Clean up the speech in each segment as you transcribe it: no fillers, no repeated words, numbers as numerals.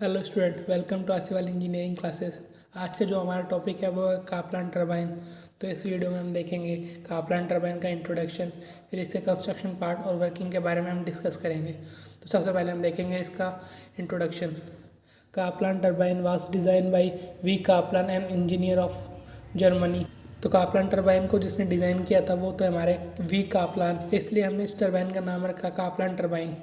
Hello student, welcome to Asiwal engineering classes. आज का जो हमारा टॉपिक है वो है काप्लान टरबाइन। तो इस वीडियो में हम देखेंगे काप्लान टरबाइन का इंट्रोडक्शन, फिर इसके कंस्ट्रक्शन पार्ट और वर्किंग के बारे में हम डिस्कस करेंगे। तो सबसे पहले हम देखेंगे इसका introduction. Kaplan turbine was design by V Kaplan an engineer of Germany. तो काप्लान टरबाइन को जिसने डिज़ाइन किया था वो तो हमारे वी काप्लान, इसलिए हमने इस टरबाइन का नाम रखा काप्लान टरबाइन।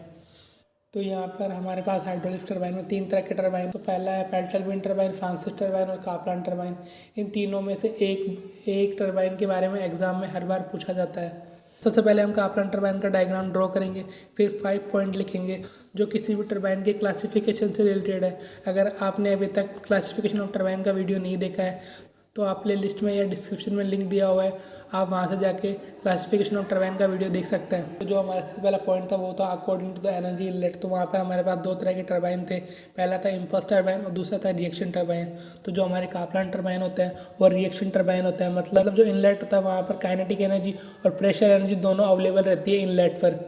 तो यहाँ पर हमारे पास हाइड्रोलिक टरबाइन में तीन तरह के टरबाइन। तो पहला है पेल्टल विंड टरबाइन, फ्रांसिस टरबाइन और काप्लान टरबाइन। इन तीनों में से एक टरबाइन के बारे में एग्जाम में हर बार पूछा जाता है। सबसे पहले हम काप्लान टरबाइन का डायग्राम ड्रॉ करेंगे, फिर 5 पॉइंट लिखेंगे जो किसी भी टरबाइन के क्लासिफिकेशन से रिलेटेड है। अगर आपने अभी तक क्लासिफिकेशन ऑफ टरबाइन का वीडियो नहीं देखा है तो आप प्ले लिस्ट में या डिस्क्रिप्शन में लिंक दिया हुआ है, आप वहाँ से जाके क्लासिफिकेशन ऑफ टरबाइन का वीडियो देख सकते हैं। तो जो हमारा सबसे पहला पॉइंट था वो था according to the energy inlet. तो वहाँ पर हमारे पास दो तरह के टरबाइन थे, पहला था इम्पल्स टरबाइन और दूसरा था रिएक्शन टरबाइन। तो जो हमारे काप्लान टरबाइन होते हैं वो रिएक्शन टरबाइन होता है, मतलब जो इनलेट होता है वहाँ पर काइनेटिक एनर्जी और प्रेशर एनर्जी दोनों अवेलेबल रहती है इनलेट पर,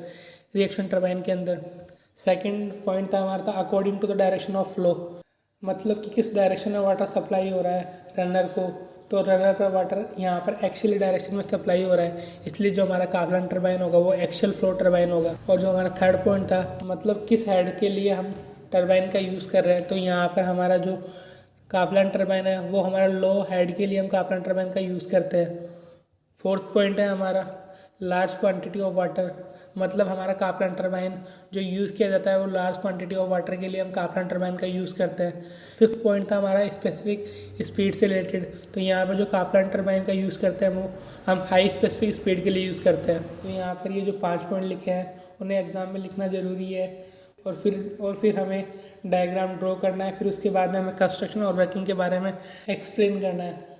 रिएक्शन टरबाइन के अंदर। सेकेंड पॉइंट था हमारा था according to the direction of flow, मतलब कि किस डायरेक्शन में वाटर सप्लाई हो रहा है रनर को। तो रनर पर वाटर यहाँ पर एक्शियल डायरेक्शन में सप्लाई हो रहा है, इसलिए जो हमारा काप्लान टरबाइन होगा वो एक्शियल फ्लो टरबाइन होगा। और जो हमारा थर्ड पॉइंट था, मतलब किस हेड के लिए हम टरबाइन का यूज़ कर रहे हैं। तो यहाँ पर हमारा जो काप्लान टरबाइन है वो हमारा लो हेड के लिए हम काप्लान टरबाइन का यूज़ करते हैं। फोर्थ पॉइंट है हमारा लार्ज क्वांटिटी ऑफ वाटर, मतलब हमारा काप्लान टरबाइन जो यूज़ किया जाता है वो लार्ज क्वांटिटी ऑफ वाटर के लिए हम काप्लान टरबाइन का यूज़ करते हैं। फिफ्थ पॉइंट था हमारा स्पेसिफिक स्पीड से रिलेटेड। तो यहाँ पर जो काप्लान टरबाइन का यूज़ करते हैं वो हम हाई स्पेसिफिक स्पीड के लिए यूज़ करते हैं। तो यहाँ पर ये जो 5 पॉइंट लिखे हैं उन्हें एग्ज़ाम में लिखना ज़रूरी है। और फिर हमें डायग्राम ड्रॉ करना है, फिर उसके बाद में हमें कंस्ट्रक्शन और वर्किंग के बारे में एक्सप्लेन करना है।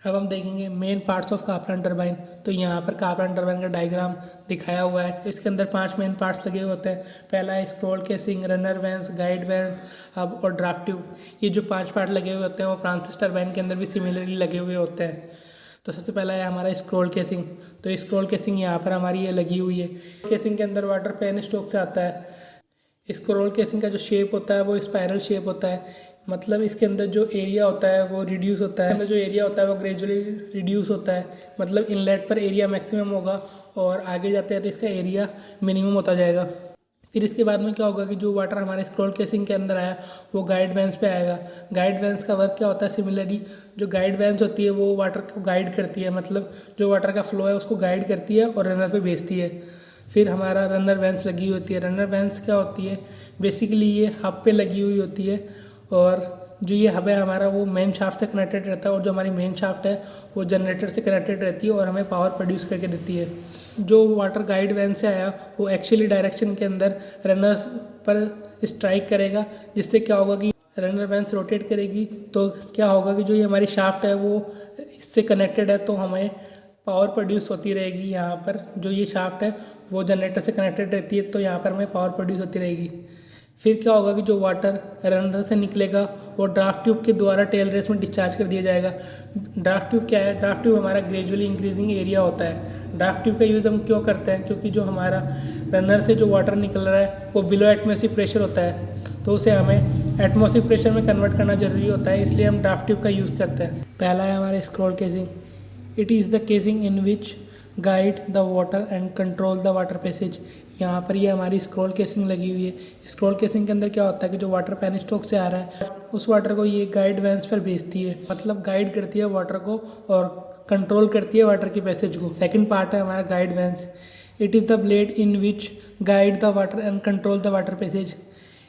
अब हम देखेंगे main parts of Kaplan turbine. तो यहाँ पर काप्लान टरबाइन का डायग्राम दिखाया हुआ है। तो इसके अंदर 5 मेन पार्ट्स लगे हुए होते हैं। पहला है scroll casing, runner vanes, guide vanes, hub और ड्राफ्ट ट्यूब। ये जो 5 पार्ट लगे हुए होते हैं वो फ्रांसिस टरबाइन के अंदर भी सिमिलरली लगे हुए होते हैं। तो सबसे पहला है हमारा स्क्रॉल केसिंग। तो स्क्रॉल केसिंग यहाँ पर हमारी ये लगी हुई है। केसिंग के अंदर वाटर पेन स्टोक से आता है। स्क्रॉल केसिंग का जो शेप होता है वो स्पायरल शेप होता है, मतलब इसके अंदर जो एरिया होता है वो रिड्यूस होता है, अंदर जो एरिया होता है वो ग्रेजुअली रिड्यूस होता है। मतलब इनलेट पर एरिया मैक्सिमम होगा और आगे जाते जाते इसका एरिया मिनिमम होता जाएगा। फिर इसके बाद में क्या होगा कि जो वाटर हमारे स्क्रॉल केसिंग के अंदर आया वो गाइड वैंस पे आएगा। गाइड वैंस का वर्क क्या होता है, सिमिलरली जो गाइड वैंस होती है वो वाटर को गाइड करती है, मतलब जो वाटर का फ्लो है उसको गाइड करती है और रनर पे भेजती है। फिर हमारा रनर वैंस लगी होती है। रनर वैंस क्या होती है, बेसिकली ये हब पे लगी हुई होती है और जो ये हब है हमारा वो मेन शाफ्ट से कनेक्टेड रहता है और जो हमारी मेन शाफ्ट है वो जनरेटर से कनेक्टेड रहती है और हमें पावर प्रोड्यूस करके देती है। जो वाटर गाइड वैन से आया वो एक्चुअली डायरेक्शन के अंदर रनर पर स्ट्राइक करेगा, जिससे क्या होगा कि रनर वैंस रोटेट करेगी। तो क्या होगा कि जो ये हमारी शाफ्ट है वो इससे कनेक्टेड है तो हमें पावर प्रोड्यूस होती रहेगी। यहाँ पर जो ये शाफ्ट है वो जनरेटर से कनेक्टेड रहती है तो यहाँ पर हमें पावर प्रोड्यूस होती रहेगी। फिर क्या होगा कि जो वाटर रनर से निकलेगा वो ड्राफ्ट ट्यूब के द्वारा टेल रेस में डिस्चार्ज कर दिया जाएगा। ड्राफ्ट ट्यूब क्या है, ड्राफ्ट ट्यूब हमारा ग्रेजुअली इंक्रीजिंग एरिया होता है। ड्राफ्ट ट्यूब का यूज़ हम क्यों करते हैं, क्योंकि जो हमारा रनर से जो वाटर निकल रहा है वो बिलो एटमॉस्फेरिक प्रेशर होता है, तो उसे हमें एटमॉस्फेरिक प्रेशर में कन्वर्ट करना जरूरी होता है, इसलिए हम ड्राफ्ट ट्यूब का यूज़ करते हैं। पहला है हमारे scroll casing. It is the casing in which guide the water and control the water passage. यहाँ पर ये हमारी स्क्रॉल केसिंग लगी हुई है। स्क्रॉल केसिंग के अंदर क्या होता है कि जो वाटर पेन स्टोक से आ रहा है उस वाटर को ये गाइड वैंस पर भेजती है, मतलब गाइड करती है वाटर को और कंट्रोल करती है वाटर की पैसेज को। सेकंड पार्ट है हमारा guide vanes. It is the blade in which guide the water and control the water passage.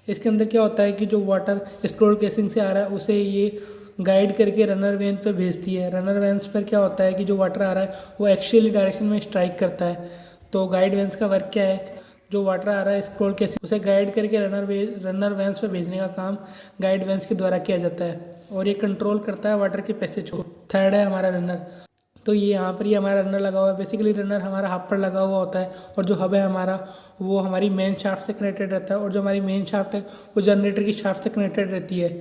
इसके अंदर क्या होता है कि जो वाटर स्क्रॉल केसिंग से आ रहा है उसे ये गाइड करके रनर वैन पे भेजती है। रनर वैन्स पर क्या होता है कि जो वाटर आ रहा है वो एक्चुअली डायरेक्शन में स्ट्राइक करता है। तो गाइड वैन्स का वर्क क्या है, जो वाटर आ रहा है स्क्रॉल केसिंग उसे गाइड करके रनर वैन्स पे भेजने का काम गाइड वैन्स के द्वारा किया जाता है और ये कंट्रोल करता है वाटर के पैसेज को। थर्ड है हमारा रनर। तो ये यहाँ पर ये हमारा रनर लगा हुआ है। बेसिकली रनर हमारा हब पर लगा हुआ होता है और जो हब है हमारा वो हमारी मेन शाफ्ट से कनेक्टेड रहता है और जो हमारी मेन शाफ्ट है वो जनरेटर की शाफ्ट से कनेक्टेड रहती है।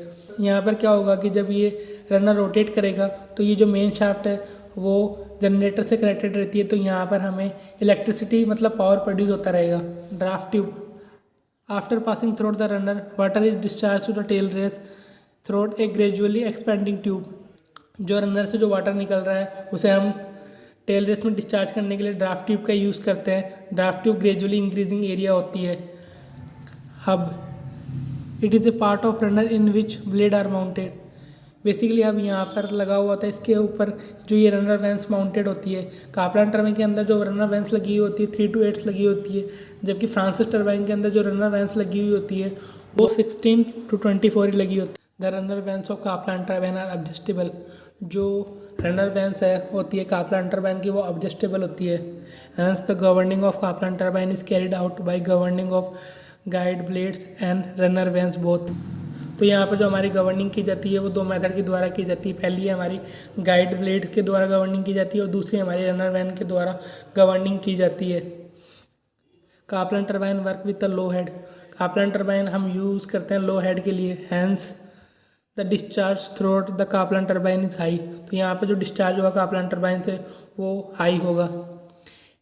यहाँ पर क्या होगा कि जब ये रनर रोटेट करेगा तो ये जो मेन शाफ्ट है वो जनरेटर से कनेक्टेड रहती है, तो यहाँ पर हमें इलेक्ट्रिसिटी मतलब पावर प्रोड्यूस होता रहेगा। Draft tube. After passing through the runner water is discharge to the tail race through a gradually expanding tube. जो रनर से जो वाटर निकल रहा है उसे हम टेल रेस में डिस्चार्ज करने के लिए ड्राफ्ट ट्यूब का यूज़ करते हैं। Draft tube gradually increasing area होती है। Hub it is a part of runner in which blade are mounted. Basically अब यहाँ पर लगा हुआ था, इसके ऊपर जो ये रनर वैंस माउंटेड होती है। कापलान टरबाइन के अंदर जो रनर वैंस लगी हुई होती है 3 to 8 लगी होती है, जबकि फ्रांसिस टरबाइन के अंदर जो रनर वैंस लगी हुई होती है वो 16 to 24 ही लगी होती है। The runner vanes of Kaplan turbine are adjustable. जो रनर वैंस है होती है कापलान टरबाइन की वो एडजस्टेबल होती है। Hence the governing of Kaplan turbine is carried out by governing of guide blades and runner vanes both. तो यहाँ पर जो हमारी गवर्निंग की जाती है वो 2 मेथड के द्वारा की जाती है। पहली है हमारी गाइड ब्लेड के द्वारा गवर्निंग की जाती है और दूसरी हमारी रनर वैन के द्वारा गवर्निंग की जाती है। Kaplan turbine work with the low head. Kaplan turbine हम यूज़ करते हैं लो हेड के लिए। Hence the discharge through the Kaplan turbine is high. तो यहाँ पर जो डिस्चार्ज होगा कापलान टरबाइन से वो हाई होगा।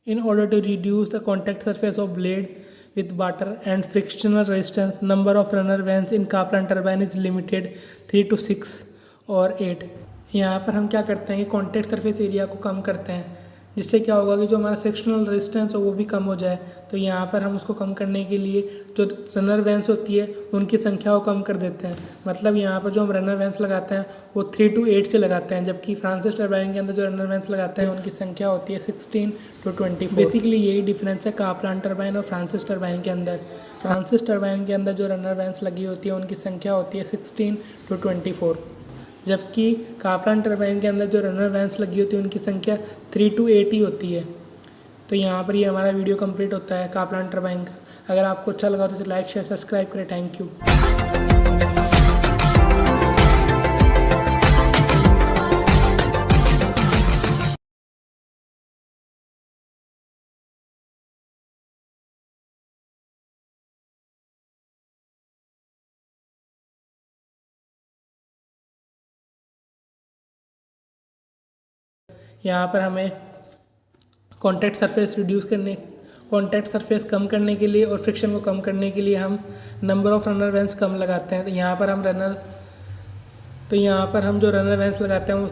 In order to reduce the contact surface of blade with water and frictional resistance, number of runner vanes in Kaplan turbine is limited 3 to 6 और 8। यहाँ पर हम क्या करते हैं कि कॉन्टैक्ट सरफेस एरिया को कम करते हैं, जिससे क्या होगा कि जो हमारा फ्रिक्शनल रेजिस्टेंस हो वो भी कम हो जाए। तो यहाँ पर हम उसको कम करने के लिए जो रनर वैंस होती है उनकी संख्या को कम कर देते हैं। मतलब यहाँ पर जो हम रनर वैंस लगाते हैं वो 3 to 8 से लगाते हैं, जबकि फ्रांसिस टरबाइन के अंदर जो रनर वैंस लगाते हैं उनकी संख्या होती है 16 to 24। बेसिकली यही डिफरेंस है कापलान टरबाइन और फ्रांसिस टरबाइन के अंदर। फ्रांसिस टरबाइन के अंदर जो रनर वैंस लगी होती है उनकी संख्या होती है 16 to 24, जबकि कापलान टरबाइन के अंदर जो रनर वैंस लगी होती है उनकी संख्या 3 to 8 ही होती है। तो यहाँ पर ये हमारा वीडियो कंप्लीट होता है कापलान टरबाइन का। अगर आपको अच्छा लगा तो इसे लाइक शेयर सब्सक्राइब करें। Thank you. यहाँ पर हमें कॉन्टैक्ट सरफेस रिड्यूस करने, कॉन्टैक्ट सरफेस कम करने के लिए और फ्रिक्शन को कम करने के लिए हम नंबर ऑफ़ रनर वैंस कम लगाते हैं। तो यहाँ पर हम जो रनर वैंस लगाते हैं वो